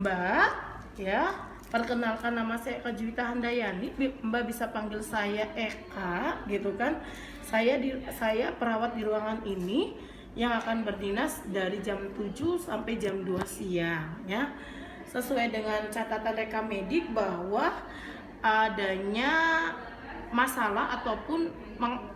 Mbak, ya, perkenalkan nama saya Eka Juwita Handayani. Mbak bisa panggil saya Eka, gitu kan? Saya perawat di ruangan ini yang akan berdinas dari jam 7 sampai jam 2 siang, ya. Sesuai dengan catatan rekam medik bahwa adanya masalah ataupun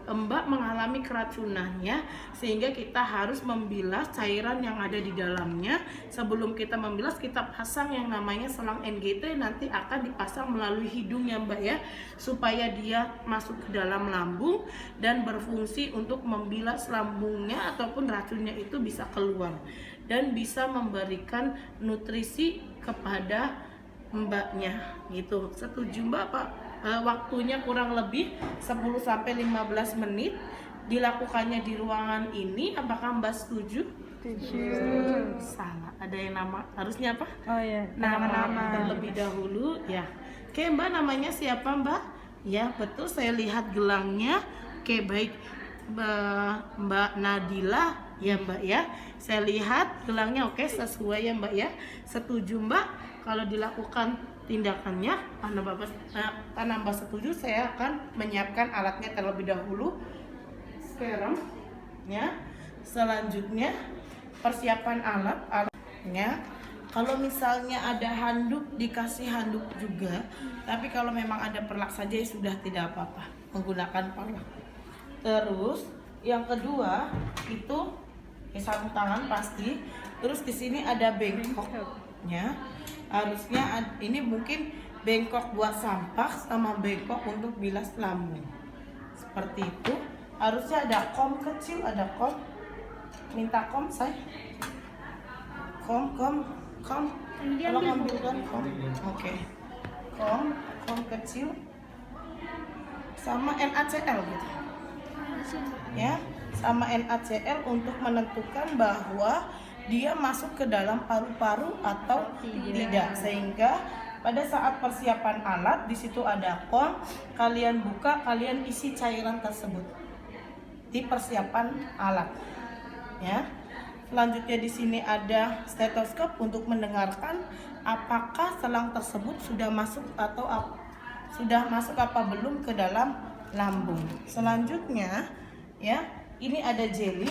Mbak mengalami keracunan, ya, sehingga kita harus membilas cairan yang ada di dalamnya. Sebelum kita membilas, kita pasang yang namanya selang NGT, nanti akan dipasang melalui hidung ya Mbak, ya, supaya dia masuk ke dalam lambung dan berfungsi untuk membilas lambungnya ataupun racunnya itu bisa keluar dan bisa memberikan nutrisi kepada Mbaknya gitu. Setuju Mbak Pak? Waktunya kurang lebih 10-15 menit dilakukannya di ruangan ini. Apakah Mbak setuju? Setuju. Salah, ada yang nama, harusnya apa? Oh ya, Nama terlebih dahulu ya. Oke Mbak, namanya siapa Mbak? Ya betul, saya lihat gelangnya. Oke baik, Mbak Nadila ya Mbak, ya. Saya lihat gelangnya oke, sesuai ya Mbak, ya. Setuju Mbak kalau dilakukan tindakannya. Karena Mbak setuju, saya akan menyiapkan alatnya terlebih dahulu. Sekarang ya, selanjutnya persiapan alatnya. Kalau misalnya ada handuk, dikasih handuk juga. Tapi kalau memang ada perlak saja ya sudah, tidak apa-apa menggunakan perlak. Terus yang kedua itu sarung tangan pasti. Terus di sini ada bengkoknya. Harusnya ini mungkin bengkok buat sampah sama bengkok untuk bilas lambung. Seperti itu. Harusnya ada kom kecil, ada kom. Minta kom saya. Kom. Tolong ambilkan kom. Oke. Kom kecil sama NaCl gitu. Ya, sama NaCl untuk menentukan bahwa dia masuk ke dalam paru-paru atau tidak, sehingga pada saat persiapan alat di situ ada kom, kalian buka, kalian isi cairan tersebut di persiapan alat, ya. Selanjutnya di sini ada stetoskop untuk mendengarkan apakah selang tersebut sudah masuk atau sudah masuk apa belum ke dalam lambung. Selanjutnya, ya, ini ada jeli,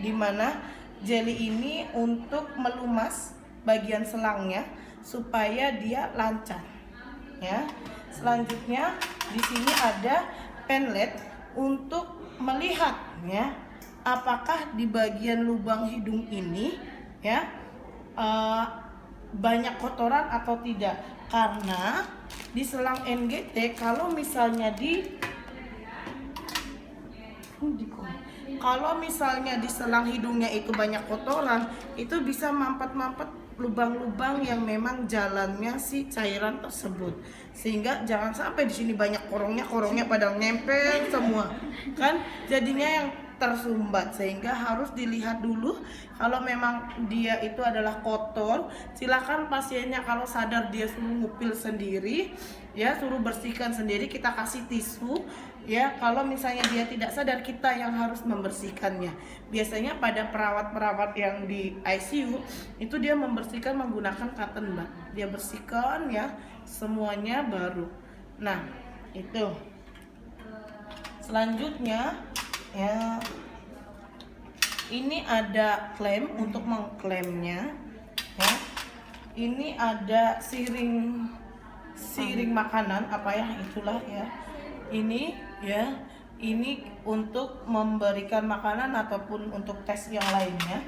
di mana jeli ini untuk melumas bagian selangnya supaya dia lancar, ya. Selanjutnya di sini ada penlet untuk melihat, ya, apakah di bagian lubang hidung ini, ya, banyak kotoran atau tidak. Karena di selang NGT kalau misalnya kalau misalnya di selang hidungnya itu banyak kotoran, itu bisa mampet-mampet lubang-lubang yang memang jalannya si cairan tersebut. Sehingga jangan sampai di sini banyak korongnya pada nempel semua. Kan jadinya yang tersumbat, sehingga harus dilihat dulu. Kalau memang dia itu adalah kotor, silakan pasiennya kalau sadar dia suruh ngupil sendiri, ya, suruh bersihkan sendiri, kita kasih tisu, ya. Kalau misalnya dia tidak sadar, kita yang harus membersihkannya. Biasanya pada perawat-perawat yang di ICU itu dia membersihkan menggunakan cotton bud, dia bersihkan, ya, semuanya baru. Nah itu. Selanjutnya, ya, ini ada klem untuk mengklemnya, ya. Ini ada siring makanan apa ya, itulah ya. Ini, ya, ini untuk memberikan makanan ataupun untuk tes yang lainnya.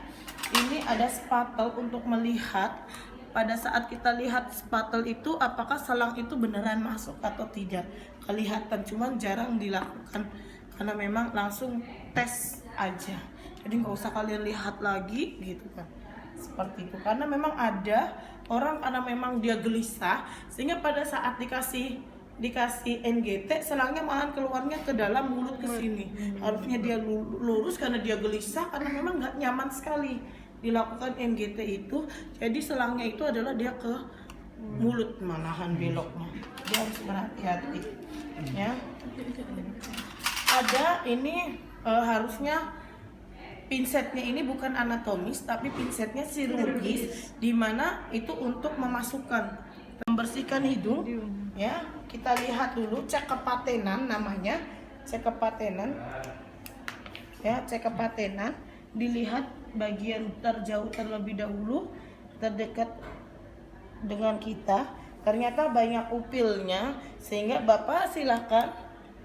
Ini ada spatel untuk melihat pada saat kita lihat spatel itu apakah selang itu beneran masuk atau tidak. Kelihatan, cuman jarang dilakukan karena memang langsung tes aja. Jadi nggak usah kalian lihat lagi gitu kan. Seperti itu. Karena memang ada orang karena memang dia gelisah sehingga pada saat dikasih NGT selangnya malah keluarnya ke dalam mulut ke sini. Harusnya dia lurus karena dia gelisah, karena memang nggak nyaman sekali dilakukan NGT itu. Jadi selangnya itu adalah dia ke mulut malahan beloknya. Dia harus berhati-hati, ya. Ada ini harusnya pinsetnya ini bukan anatomis tapi pinsetnya chirurgis, di mana itu untuk memasukkan, membersihkan hidung. Ya, kita lihat dulu cek kepatenan namanya, cek kepatenan. Ya, cek kepatenan, dilihat bagian terjauh terlebih dahulu, terdekat dengan kita. Ternyata banyak upilnya, sehingga Bapak silakan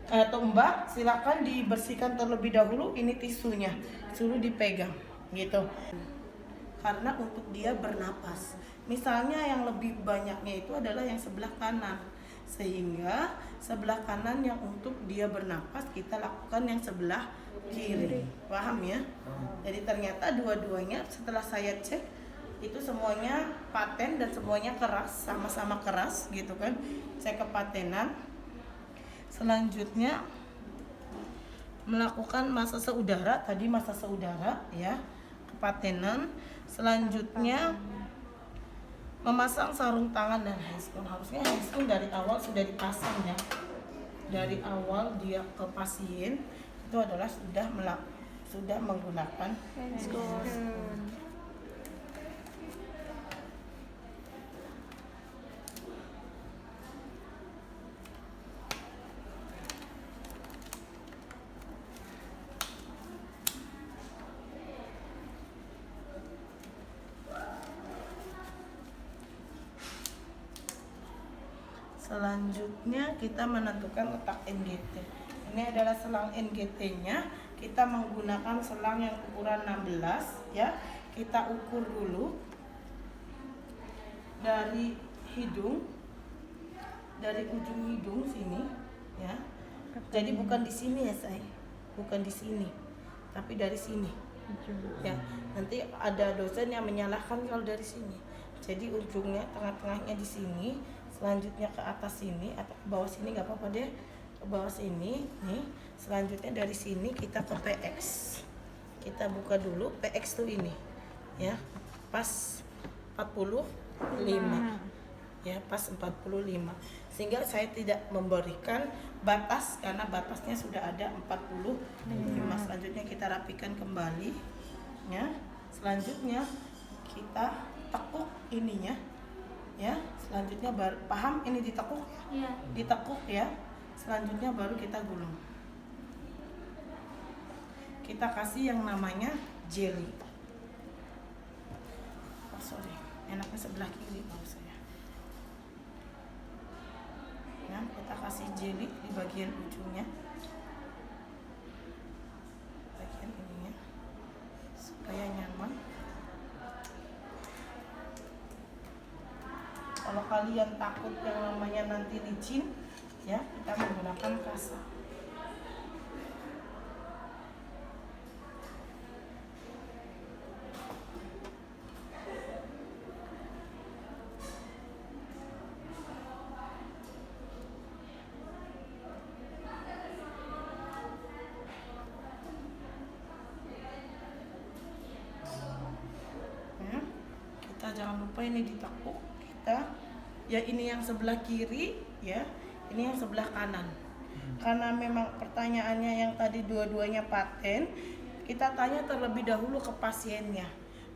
atau Mbak silakan dibersihkan terlebih dahulu. Ini tisunya, suruh dipegang gitu. Karena untuk dia bernapas, misalnya yang lebih banyaknya itu adalah yang sebelah kanan, sehingga sebelah kanan yang untuk dia bernapas kita lakukan yang sebelah kiri. Paham ya? Jadi ternyata dua-duanya setelah saya cek itu semuanya paten dan semuanya keras, sama-sama keras gitu kan. Cek kepatenan. Selanjutnya melakukan massase udara, tadi massase udara ya, kepatenan. Selanjutnya memasang sarung tangan dan handscoon. Harusnya handscoon dari awal sudah dipasang ya. Dari awal dia ke pasien itu adalah sudah menggunakan handscoon. Selanjutnya kita menentukan letak NGT. Ini adalah selang NGT-nya. Kita menggunakan selang yang ukuran 16 ya. Kita ukur dulu dari hidung, dari ujung hidung sini ya. Jadi bukan di sini ya saya, bukan di sini, tapi dari sini ya. Nanti ada dosen yang menyalahkan kalau dari sini. Jadi ujungnya, tengah-tengahnya di sini. Selanjutnya ke atas sini atau ke bawah sini nggak apa-apa deh, ke bawah sini nih. Selanjutnya dari sini kita ke PX, kita buka dulu PX tuh ini ya, pas 45 ya, pas 45, sehingga saya tidak memberikan batas karena batasnya sudah ada 45. Selanjutnya kita rapikan kembali ya. Selanjutnya kita tekuk ininya ya. Selanjutnya baru paham ini ditekuk ya? Ditekuk ya. Selanjutnya baru kita gulung. Kita kasih yang namanya jelly. Oh sorry, enaknya sebelah kiri mau saya. Ya, kita kasih jelly di bagian ujungnya, bagian ininya, supaya nyaman. Kalau kalian takut yang namanya nanti licin ya, kita menggunakan kasa. Ya, kita jangan lupa ini ditekuk. Ya ini yang sebelah kiri ya, ini yang sebelah kanan. Karena memang pertanyaannya yang tadi dua-duanya paten, kita tanya terlebih dahulu ke pasiennya.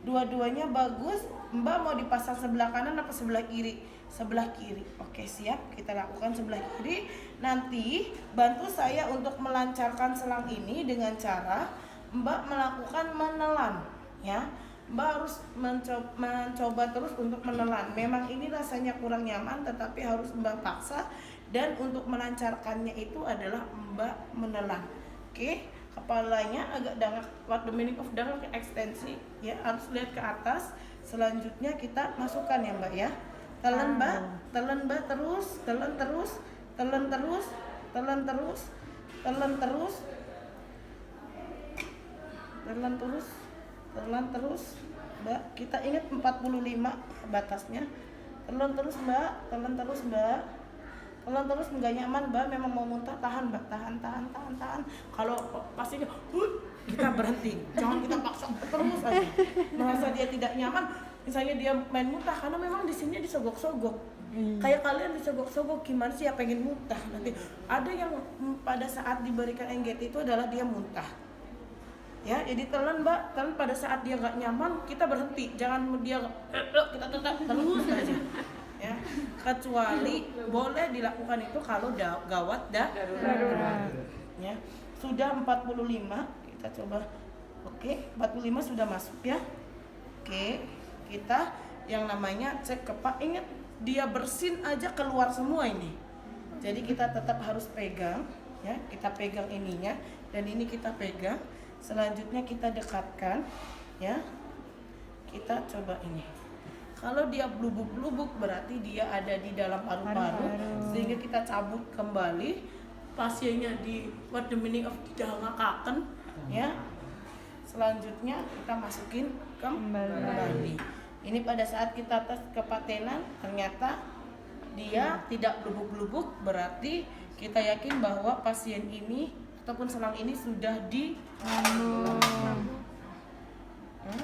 Dua-duanya bagus, Mbak mau dipasang sebelah kanan apa sebelah kiri? Sebelah kiri. Oke siap, kita lakukan sebelah kiri. Nanti bantu saya untuk melancarkan selang ini dengan cara Mbak melakukan menelan ya. Mbak harus mencoba terus untuk menelan. Memang ini rasanya kurang nyaman, tetapi harus Mbak paksa. Dan untuk melancarkannya itu adalah Mbak menelan. Oke, kepalanya agak dangak. What the meaning of dangak? Ekstensi. Ya, harus lihat ke atas. Selanjutnya kita masukkan ya Mbak ya. Telan Mbak, telan Mbak terus, telan terus, telan terus, telan terus, telan terus, telan terus. Telan terus Mbak, kita ingat 45 batasnya. Telan terus Mbak, telan terus Mbak, telan terus. Nggak nyaman Mbak, memang mau muntah, tahan Mbak, tahan. Kalau pastinya kita berhenti, jangan kita paksa terus aja. Merasa dia tidak nyaman, misalnya dia main muntah, karena memang di sini disogok-sogok. Kayak kalian disogok-sogok, gimana sih ya, pengen muntah. Nanti ada yang pada saat diberikan NGT itu adalah dia muntah. Ya, jadi telan Mbak, telan pada saat dia nggak nyaman kita berhenti, jangan dia kita tetap terus aja. Ya, kecuali boleh dilakukan itu kalau gawat darurat. Ya, sudah 45 kita coba. Oke, 45 sudah masuk ya. Oke, kita yang namanya cek kepak, ingat dia bersin aja keluar semua ini. Jadi kita tetap harus pegang ya, kita pegang ininya dan ini kita pegang. Selanjutnya kita dekatkan ya. Kita coba ini. Kalau dia blubuk-blubuk berarti dia ada di dalam paru-paru, sehingga kita cabut kembali. Pasiennya di what the meaning of didahangakaken ya. Selanjutnya kita masukin kembali. Ini pada saat kita tes kepatenan ternyata dia tidak blubuk-blubuk, berarti kita yakin bahwa pasien ini ataupun selang ini sudah di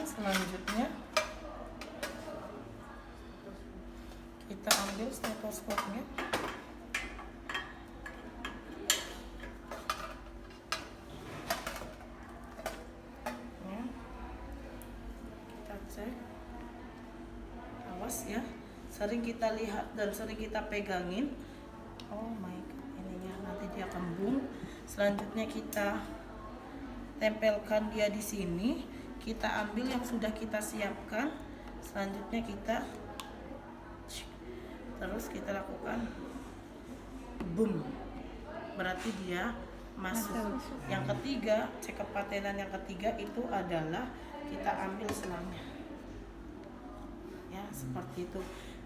selanjutnya kita ambil stetoskopnya. Ya. Kita cek. Awas ya. Sering kita lihat dan sering kita pegangin. Oh my god, ininya nanti dia kembung. Selanjutnya kita tempelkan dia di sini. Kita ambil yang sudah kita siapkan. Selanjutnya kita terus kita lakukan boom. Berarti dia masuk. Yang ketiga, cek kepatenan yang ketiga itu adalah kita ambil selangnya. Ya, seperti itu.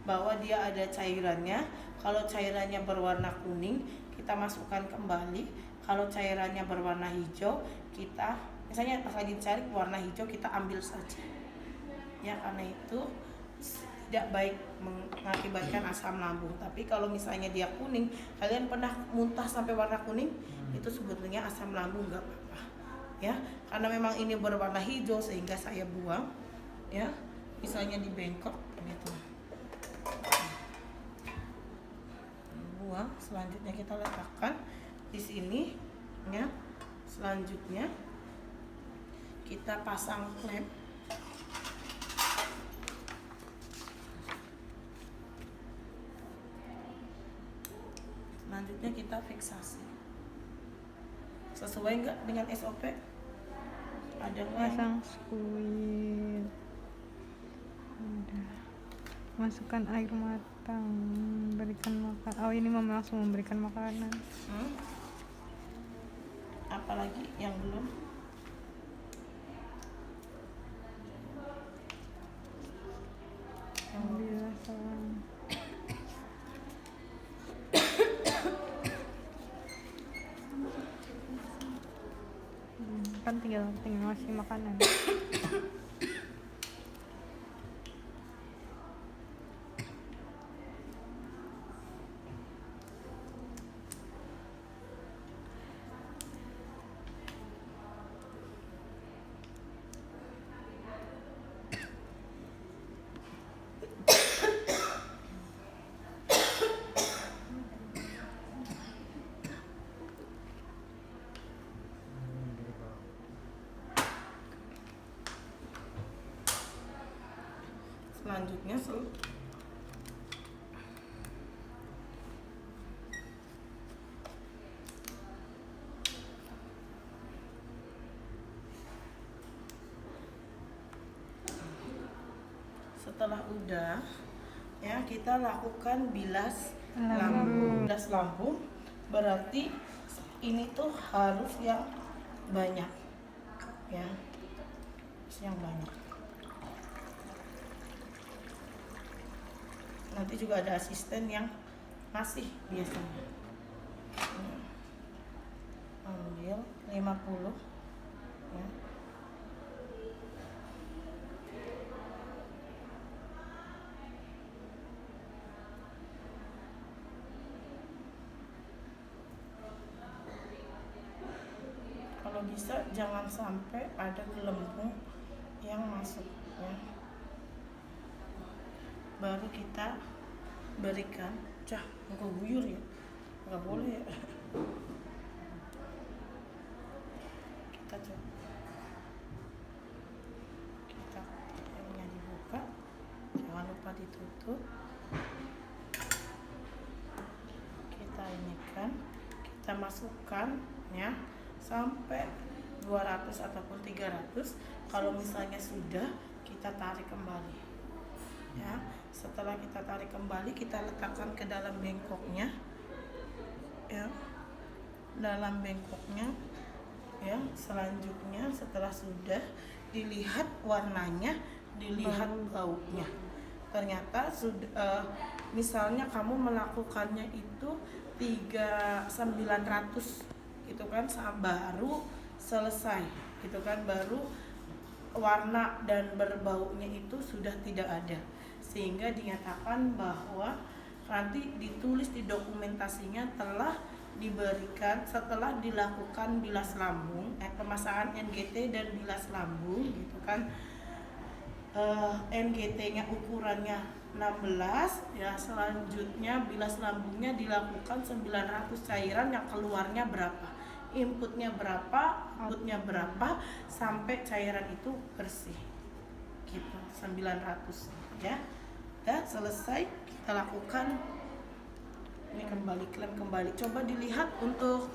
Bahwa dia ada cairannya. Kalau cairannya berwarna kuning, kita masukkan kembali. Kalau cairannya berwarna hijau, kita misalnya pas lagi cari warna hijau, kita ambil saja. Ya, karena itu tidak baik mengakibatkan asam lambung. Tapi kalau misalnya dia kuning, kalian pernah muntah sampai warna kuning, itu sebetulnya asam lambung, nggak apa-apa. Ya, karena memang ini berwarna hijau sehingga saya buang. Ya, misalnya di bengkok gitu. Buang. Selanjutnya kita letakkan di sini ya. Selanjutnya kita pasang klep. Selanjutnya kita fiksasi. Sesuai nggak dengan SOP? Ada nggak? Pasang squid. Udah. Masukkan air matang, berikan makan. Oh, ini mama langsung memberikan makanan. Apalagi yang belum? Alhamdulillah salam. Kan tinggal ngasih makanan. Selanjutnya setelah udah ya, kita lakukan bilas lambung. Bilas lambung berarti ini tuh harus yang banyak ya, yang banyak. Nanti juga ada asisten yang ngasih biasanya. Ambil 50 ya. Kalau bisa jangan sampai ada gelembung yang masuk ya. Baru kita berikan, enggak buyur ya, nggak boleh ya. Kita coba ditutup. Kita ini kan, kita masukkan ya sampai 200 ataupun 300. Kalau misalnya sudah, kita tarik kembali ya. Setelah kita tarik kembali, kita letakkan ke dalam bengkoknya ya, dalam bengkoknya ya. Selanjutnya setelah sudah dilihat warnanya, dilihat baunya, ternyata sudah misalnya kamu melakukannya itu 900 gitu kan, baru selesai gitu kan, baru warna dan berbaunya itu sudah tidak ada, sehingga dinyatakan bahwa nanti ditulis di dokumentasinya telah diberikan setelah dilakukan bilas lambung, pemasangan NGT dan bilas lambung gitu kan. NGT-nya ukurannya 16 ya, selanjutnya bilas lambungnya dilakukan 900 cairan, yang keluarnya berapa, inputnya berapa, outputnya berapa, sampai cairan itu bersih gitu, 900 ya. Dan selesai kita lakukan ini kembali, klaim kembali. Coba dilihat untuk